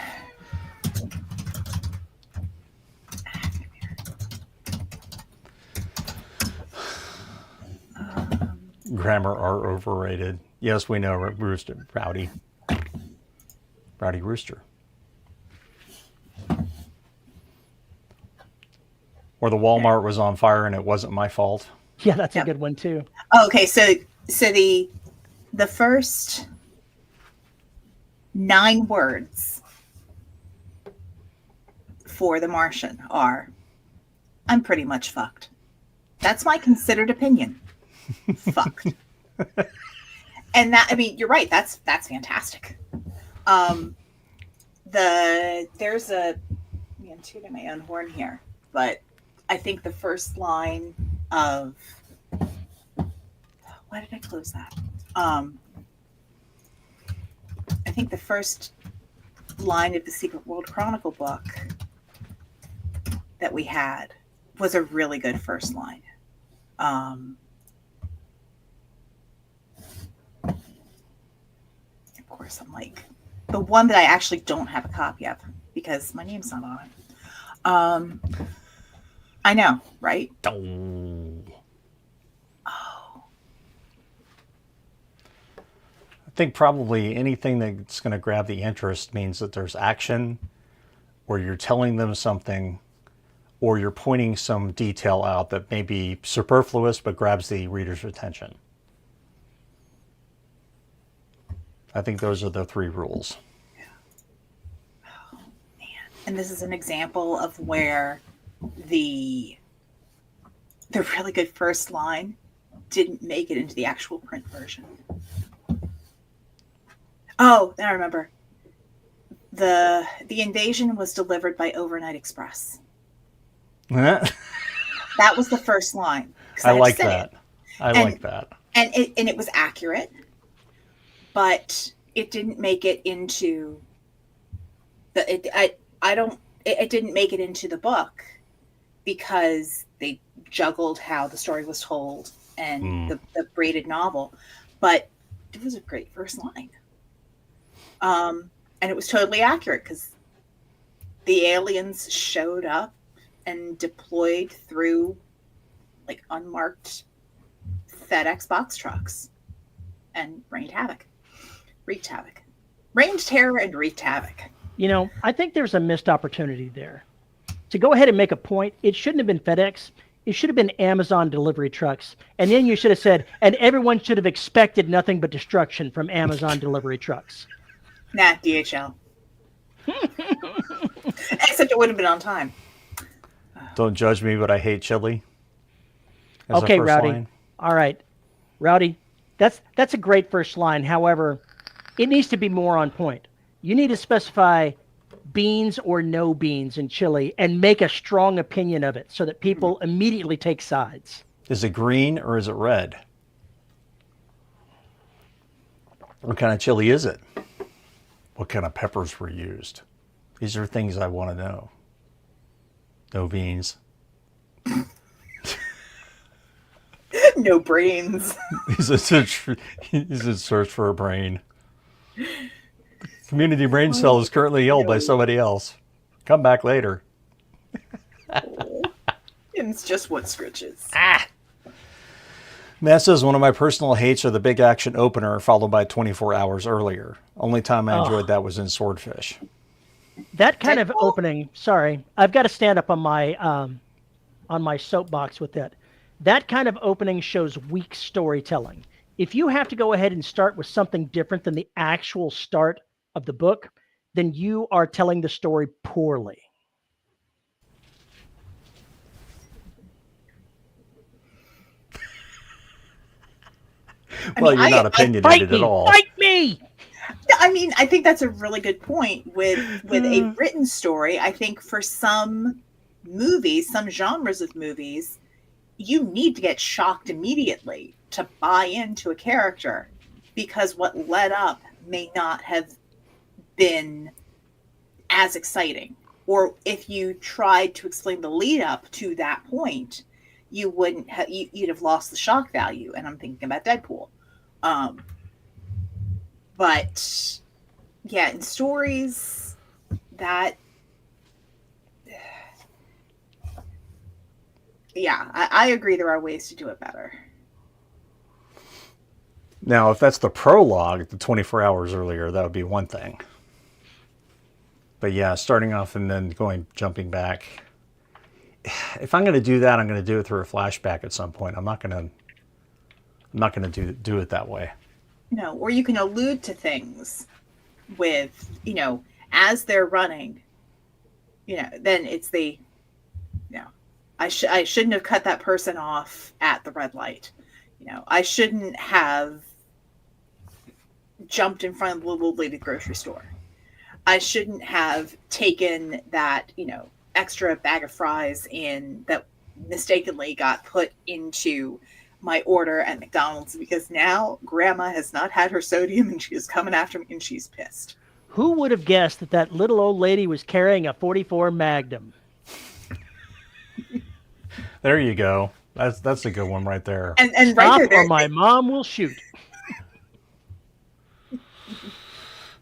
Speaker 1: Grammar are overrated. Yes, we know, Rooster. Rowdy Rooster. Or the Walmart was on fire and it wasn't my fault.
Speaker 3: Yeah, that's
Speaker 2: Yep.
Speaker 3: a good one too.
Speaker 2: Okay, so the first 9 words for The Martian are, "I'm pretty much fucked." That's my considered opinion. Fucked. And that, I mean, you're right. That's fantastic. There's a, I'm tooting my own horn here, but I think the first line of, why did I close that? I think the first line of the Secret World Chronicle book that we had was a really good first line. Of course, I'm like, the one that I actually don't have a copy of because my name's not on it. I know, right?
Speaker 1: Oh.
Speaker 2: Oh,
Speaker 1: I think probably anything that's going to grab the interest means that there's action, or you're telling them something, or you're pointing some detail out that may be superfluous but grabs the reader's attention. I think those are the 3 rules.
Speaker 2: and this is an example of where the really good first line didn't make it into the actual print version. Oh, then I remember. The invasion was delivered by overnight express.
Speaker 1: I
Speaker 2: That was the first line. 'Cause had to
Speaker 1: like
Speaker 2: say
Speaker 1: that.
Speaker 2: it.
Speaker 1: I
Speaker 2: And-
Speaker 1: like that.
Speaker 2: And it was accurate, but it didn't make it into it didn't make it into the book because they juggled how the story was told and the braided novel. But it was a great first line. And it was totally accurate because the aliens showed up and deployed through like unmarked FedEx box trucks and wreaked havoc. Reigned terror and wreaked havoc.
Speaker 3: You know, I think there's a missed opportunity there. To go ahead and make a point, it shouldn't have been FedEx. It should have been Amazon delivery trucks. And then you should have said, and everyone should have expected nothing but destruction from Amazon delivery trucks.
Speaker 2: Nah, DHL. Except it would have been on time.
Speaker 1: Don't judge me, but I hate chili. As a
Speaker 3: Okay,
Speaker 1: first
Speaker 3: Rowdy.
Speaker 1: line.
Speaker 3: All right. Rowdy, that's a great first line. However, it needs to be more on point. You need to specify beans or no beans in chili and make a strong opinion of it so that people immediately take sides.
Speaker 1: Is it green or is it red? What kind of chili is it? What kind of peppers were used? These are things I want to know. No beans.
Speaker 2: No brains.
Speaker 1: He's in search for a brain. The community brain cell is currently held by somebody else. Come back later.
Speaker 2: It's just what scritches.
Speaker 1: Matt says, one of my personal hates are the big action opener followed by 24 hours earlier. Only time I enjoyed that was in Swordfish.
Speaker 3: That kind of
Speaker 2: Deadpool?
Speaker 3: opening, sorry, I've got to stand up on my soapbox with that. That kind of opening shows weak storytelling. If you have to go ahead and start with something different than the actual start of the book, then you are telling the story poorly.
Speaker 1: Well, you're not opinionated at all.
Speaker 3: Fight me!
Speaker 2: I mean, I think that's a really good point with a written story. I think for some movies, some genres of movies, you need to get shocked immediately to buy into a character because what led up may not have been as exciting. Or if you tried to explain the lead up to that point, you wouldn't have you'd have lost the shock value. And I'm thinking about Deadpool. But yeah, in stories that yeah, I agree there are ways to do it better.
Speaker 1: Now, if that's the prologue, the 24 hours earlier, that would be one thing. But yeah, starting off and then jumping back. if I'm going to do that, I'm going to do it through a flashback at some point. I'm not going to do it that way.
Speaker 2: Or you can allude to things with, as they're running, then it's I shouldn't have cut that person off at the red light. I shouldn't have jumped in front of the little lady grocery store. I shouldn't have taken that, extra bag of fries that mistakenly got put into my order at McDonald's because now grandma has not had her sodium and she is coming after me and she's pissed.
Speaker 3: Who would have guessed that little old lady was carrying a 44 Magnum?
Speaker 1: There you go. That's a good one right there.
Speaker 2: And
Speaker 3: Stop
Speaker 2: right there,
Speaker 3: or my mom will shoot.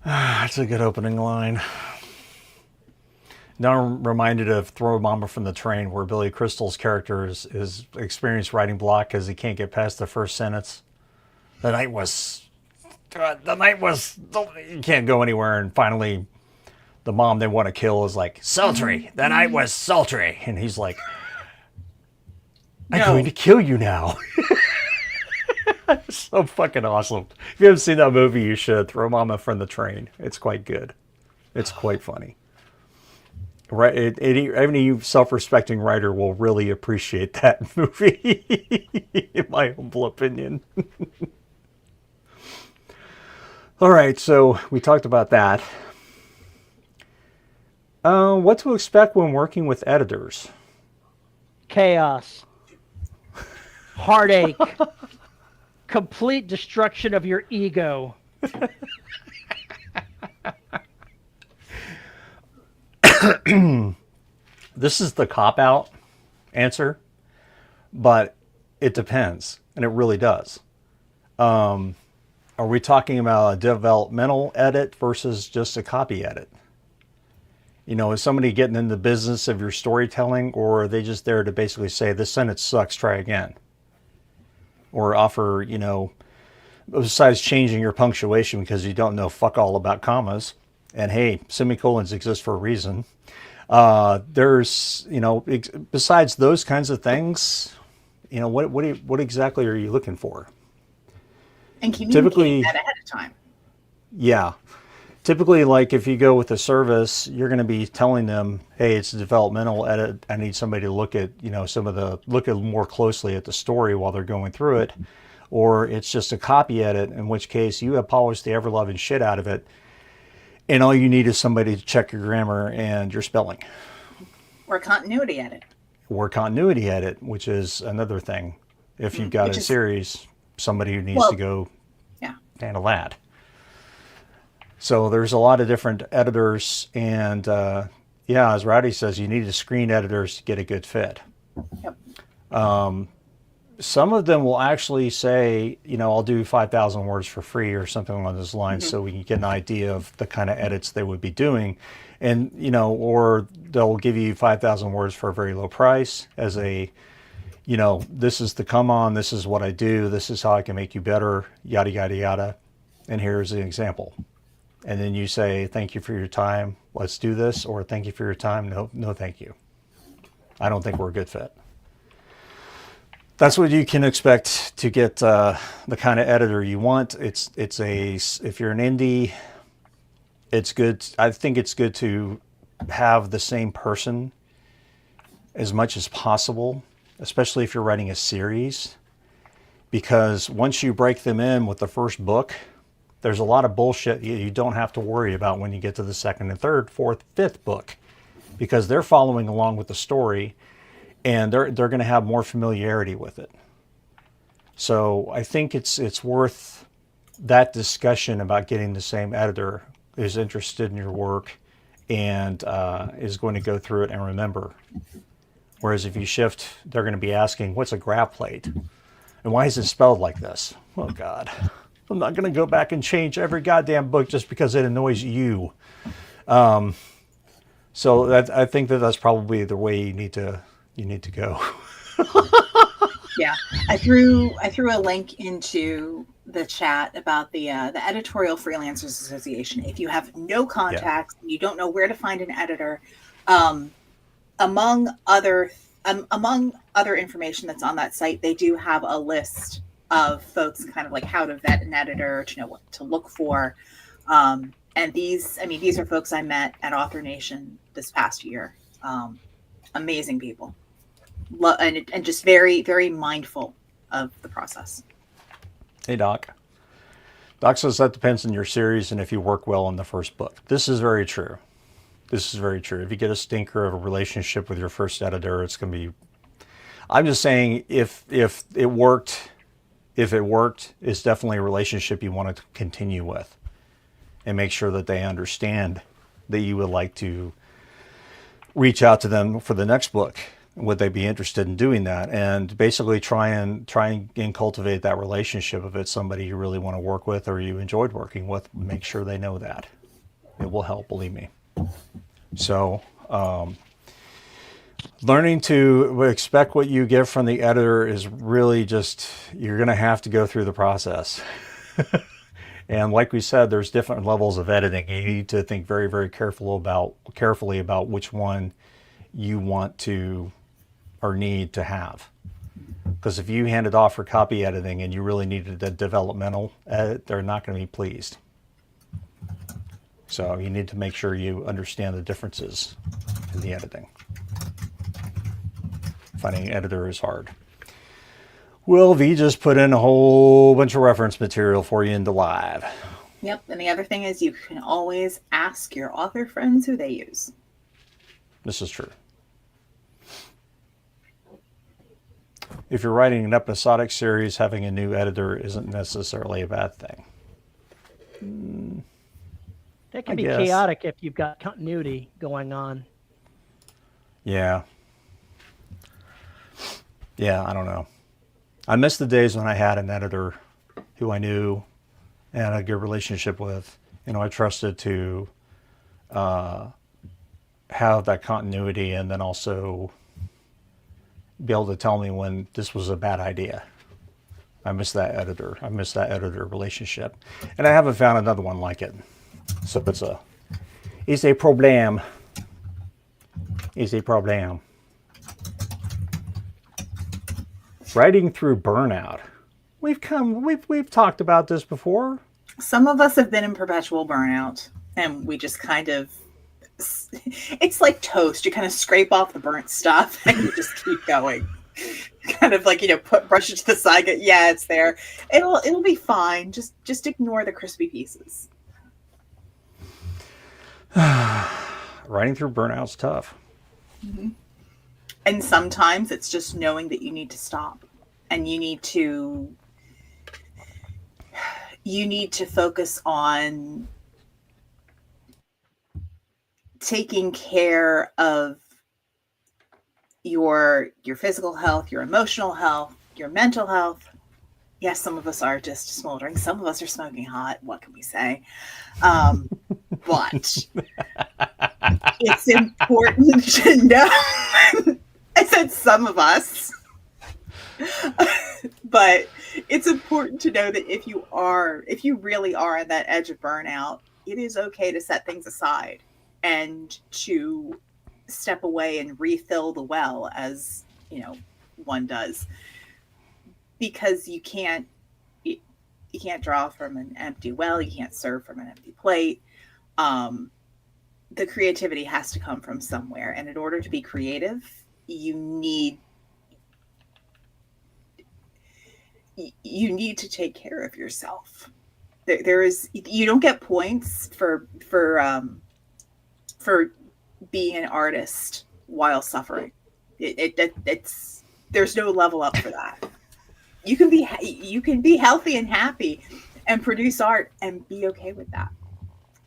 Speaker 1: That's a good opening line. Now I'm reminded of Throw Mama from the Train, where Billy Crystal's character is experienced writing block because he can't get past the first sentence. The night was, you can't go anywhere. And finally, the mom they want to kill is like, sultry. The night was sultry. And he's like, I'm going to kill you now. So fucking awesome. If you haven't seen that movie, you should. Throw Mama from the Train. It's quite good. It's quite funny. Right? Any self-respecting writer will really appreciate that movie, in my humble opinion. All right, so we talked about that. What to expect when working with editors?
Speaker 3: Chaos. Heartache. Complete destruction of your ego.
Speaker 1: This is the cop-out answer, but it depends, and it really does. Are we talking about a developmental edit versus just a copy edit? Is somebody getting in the business of your storytelling, or are they just there to basically say, this sentence sucks, try again? Or offer, besides changing your punctuation because you don't know fuck all about commas, and hey, semicolons exist for a reason. There's, besides those kinds of things, what exactly are you looking for?
Speaker 2: And communicate that ahead of time.
Speaker 1: Yeah. Typically, like if you go with a service, you're going to be telling them, hey, it's a developmental edit. I need somebody to look at, look at more closely at the story while they're going through it. Or it's just a copy edit, in which case you have polished the ever-loving shit out of it. And all you need is somebody to check your grammar and your spelling.
Speaker 2: Or continuity edit.
Speaker 1: Or continuity edit, which is another thing. If you've got a series, somebody who needs to go handle that. So there's a lot of different editors, and as Rowdy says, you need to screen editors to get a good fit. Yep. Some of them will actually say, I'll do 5,000 words for free or something along those lines, so we can get an idea of the kind of edits they would be doing. And, or they'll give you 5,000 words for a very low price as a, this is the come on, this is what I do, this is how I can make you better, yada, yada, yada. And here's an example. And then you say, thank you for your time, let's do this, or thank you for your time, no thank you. I don't think we're a good fit. That's what you can expect to get the kind of editor you want. If you're an indie, it's good. I think it's good to have the same person as much as possible, especially if you're writing a series, because once you break them in with the first book, there's a lot of bullshit you don't have to worry about when you get to the second and third, fourth, fifth book, because they're following along with the story and they're going to have more familiarity with it. So I think it's worth that discussion about getting the same editor who's interested in your work and is going to go through it and remember. Whereas if you shift, they're going to be asking, what's a graph plate? And why is it spelled like this? Oh, God. I'm not going to go back and change every goddamn book just because it annoys you. So I think that's probably the way you need to go.
Speaker 2: Yeah, I threw a link into the chat about the Editorial Freelancers Association. If you have no contacts and you don't know where to find an editor, among other among other information that's on that site, they do have a list of folks kind of like how to vet an editor, to know what to look for. And these are folks I met at Author Nation this past year. Amazing people. And just very, very mindful of the process.
Speaker 1: Hey, Doc. Doc says that depends on your series and if you work well on the first book. This is very true. This is very true. If you get a stinker of a relationship with your first editor, it's going to be... I'm just saying if it worked, it's definitely a relationship you want to continue with. And make sure that they understand that you would like to reach out to them for the next book. Would they be interested in doing that? And basically try and cultivate that relationship. If it's somebody you really want to work with or you enjoyed working with, make sure they know that. It will help, believe me. So learning to expect what you get from the editor is really just, you're going to have to go through the process. And like we said, there's different levels of editing. You need to think very, very carefully about which one you want to or need to have. Because if you hand it off for copy editing and you really needed a developmental edit, they're not going to be pleased. So you need to make sure you understand the differences in the editing. Finding an editor is hard. Will V just put in a whole bunch of reference material for you into live.
Speaker 2: Yep, and the other thing is you can always ask your author friends who they use.
Speaker 1: This is true. If you're writing an episodic series, having a new editor isn't necessarily a bad thing.
Speaker 3: That can be chaotic if you've got continuity going on.
Speaker 1: Yeah. Yeah, I don't know. I miss the days when I had an editor who I knew and had a good relationship with. You know, I trusted to have that continuity and then also be able to tell me when this was a bad idea. I miss that editor. I miss that editor relationship. And I haven't found another one like it. So it's a problem. It's a problem. Writing through burnout. We've talked about this before.
Speaker 2: Some of us have been in perpetual burnout, and we just kind of, it's like toast. You kind of scrape off the burnt stuff and you just keep going. Kind of like, brush it to the side. Yeah, it's there. It'll be fine. Just ignore the crispy pieces.
Speaker 1: Writing through burnout's tough.
Speaker 2: Mm-hmm. And sometimes it's just knowing that you need to stop and you need to focus on taking care of your physical health, your emotional health, your mental health. Yes, some of us are just smoldering. Some of us are smoking hot. What can we say? But it's important to know. I said some of us. But it's important to know that if you really are on that edge of burnout, it is okay to set things aside and to step away and refill the well, as one does, because you can't draw from an empty well. You can't serve from an empty plate. The creativity has to come from somewhere, and in order to be creative, you need to take care of yourself. You don't get points for being an artist while suffering. It's there's no level up for that. You can be healthy and happy and produce art and be okay with that.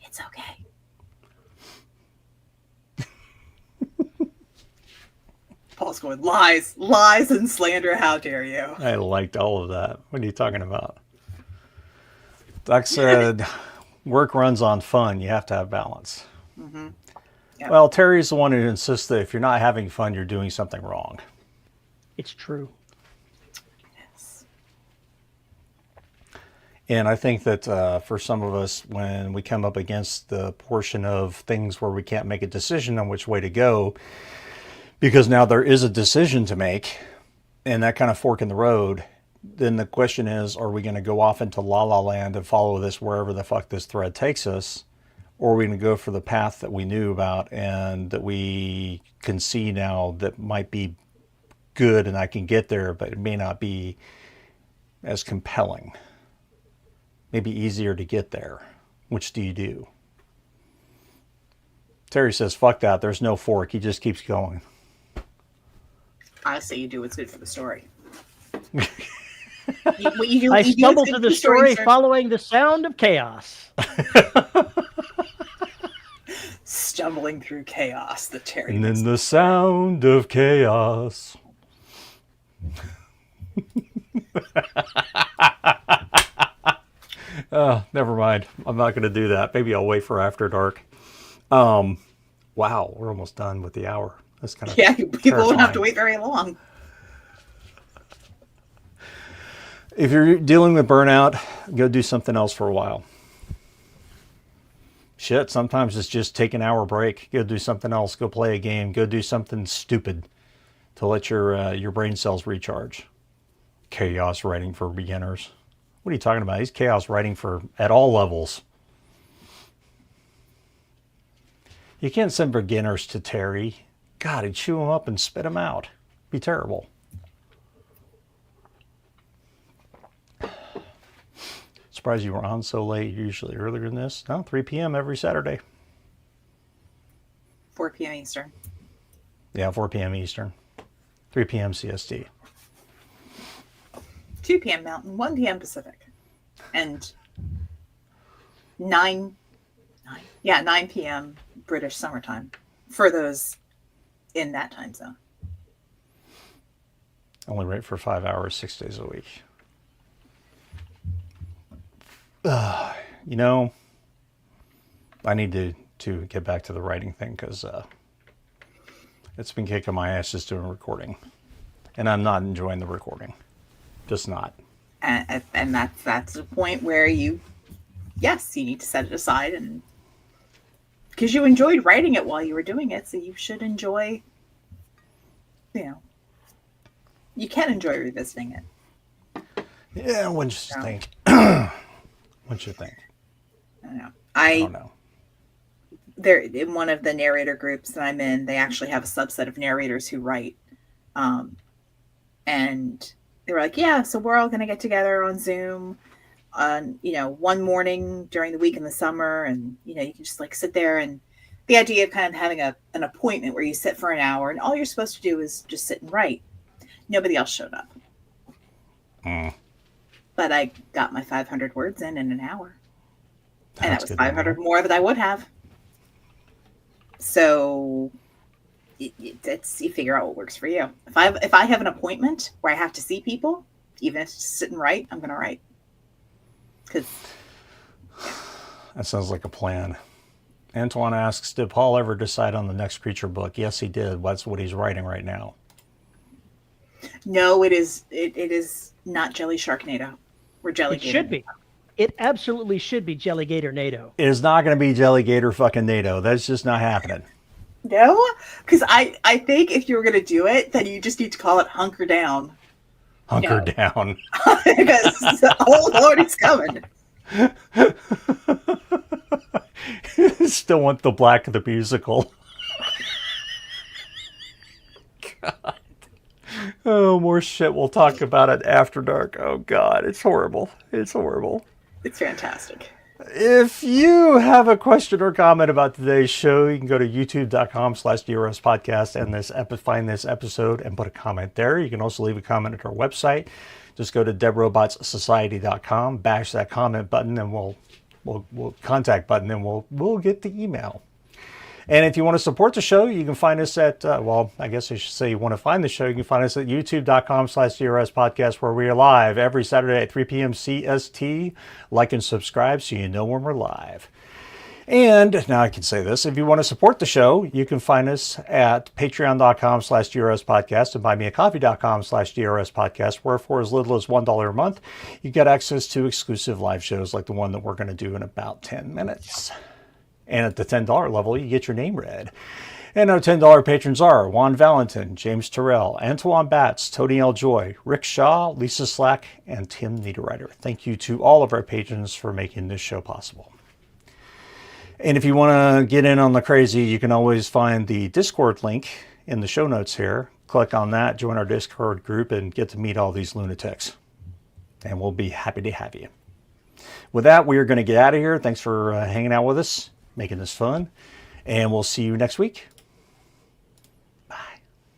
Speaker 2: It's okay. Paul's going, lies and slander. How dare you?
Speaker 1: I liked all of that. What are you talking about? Doc said, work runs on fun. You have to have balance.
Speaker 2: Mm-hmm. Yep.
Speaker 1: Well, Terry's the one who insists that if you're not having fun, you're doing something wrong.
Speaker 3: It's true.
Speaker 2: Yes.
Speaker 1: And I think that for some of us, when we come up against the portion of things where we can't make a decision on which way to go, Because now there is a decision to make, and that kind of fork in the road. Then the question is, are we going to go off into la la land and follow this wherever the fuck this thread takes us? Or are we going to go for the path that we knew about and that we can see now that might be good and I can get there, but it may not be as compelling. Maybe easier to get there. Which do you do? Terry says, fuck that. There's no fork. He just keeps going.
Speaker 2: I say you do what's good for the story.
Speaker 3: I stumbled to the story following the sound of chaos.
Speaker 2: Stumbling through chaos, the Terry.
Speaker 1: And then the sound of chaos. Never mind. I'm not going to do that. Maybe I'll wait for after dark. Wow, we're almost done with the hour. That's kind of
Speaker 2: people won't have to wait very long.
Speaker 1: If you're dealing with burnout, go do something else for a while. Shit, sometimes it's just take an hour break. Go do something else. Go play a game. Go do something stupid to let your brain cells recharge. Chaos writing for beginners. What are you talking about? He's chaos writing for at all levels. You can't send beginners to Terry. God, he'd chew them up and spit them out. Be terrible. Surprised you were on so late. Usually earlier than this. No, 3 p.m. every Saturday.
Speaker 2: 4 p.m. Eastern.
Speaker 1: Yeah, 4 p.m. Eastern. 3 p.m. CST.
Speaker 2: 2 p.m. Mountain, 1 p.m. Pacific. And 9 p.m. British summertime for those in that time zone.
Speaker 1: Only write for 5 hours, 6 days a week. You know, I need to get back to the writing thing because it's been kicking my ass just doing recording. And I'm not enjoying the recording. Just not.
Speaker 2: And that's the point where you need to set it aside, and because you enjoyed writing it while you were doing it, so you should enjoy, you can enjoy revisiting it.
Speaker 1: Yeah, wouldn't you think? Wouldn't you think?
Speaker 2: I don't know.
Speaker 1: I don't know.
Speaker 2: They're in one of the narrator groups that I'm in. They actually have a subset of narrators who write, and they were like, "Yeah, so we're all going to get together on Zoom, on one morning during the week in the summer, and you can just like sit there." And the idea of kind of having an appointment where you sit for an hour, and all you're supposed to do is just sit and write. Nobody else showed up. But I got my 500 words in an hour. And that was 500 more than I would have. So it's you figure out what works for you. If I have an appointment where I have to see people, even if it's just sit and write, I'm going to write.
Speaker 1: That sounds like a plan. Antoine asks, did Paul ever decide on the next creature book? Yes, he did. That's what he's writing right now.
Speaker 2: No, it is not Jelly Sharknado. Or Jelly Gator.
Speaker 3: It should be. It absolutely should be Jelly Gator NATO.
Speaker 1: It is not going to be Jelly Gator fucking NATO. That's just not happening.
Speaker 2: No? Because I think if you were going to do it, then you just need to call it Hunker Down.
Speaker 1: Hunker Down.
Speaker 2: Because, oh Lord, it's coming.
Speaker 1: Still want the Black the Musical. God. Oh, more shit. We'll talk about it after dark. Oh, God. It's horrible. It's horrible.
Speaker 2: It's fantastic.
Speaker 1: If you have a question or comment about today's show, you can go to youtube.com/DRS podcast and find this episode and put a comment there. You can also leave a comment at our website. Just go to deadrobotssociety.com, bash that comment button, and we'll contact button, and we'll get the email. And if you want to support the show, you can find us at, I guess I should say you want to find the show, you can find us at youtube.com/DRS podcast, where we are live every Saturday at 3 p.m. CST. Like and subscribe so you know when we're live. And now I can say this, if you want to support the show, you can find us at patreon.com/DRS podcast and buymeacoffee.com/DRS podcast, where for as little as $1 a month, you get access to exclusive live shows like the one that we're going to do in about 10 minutes. And at the $10 level, you get your name read. And our $10 patrons are Juan Valentin, James Terrell, Antoine Batts, Tony L. Joy, Rick Shaw, Lisa Slack, and Tim Niederreiter. Thank you to all of our patrons for making this show possible. And if you want to get in on the crazy, you can always find the Discord link in the show notes here. Click on that, join our Discord group, and get to meet all these lunatics. And we'll be happy to have you. With that, we are going to get out of here. Thanks for hanging out with us, making this fun. And we'll see you next week.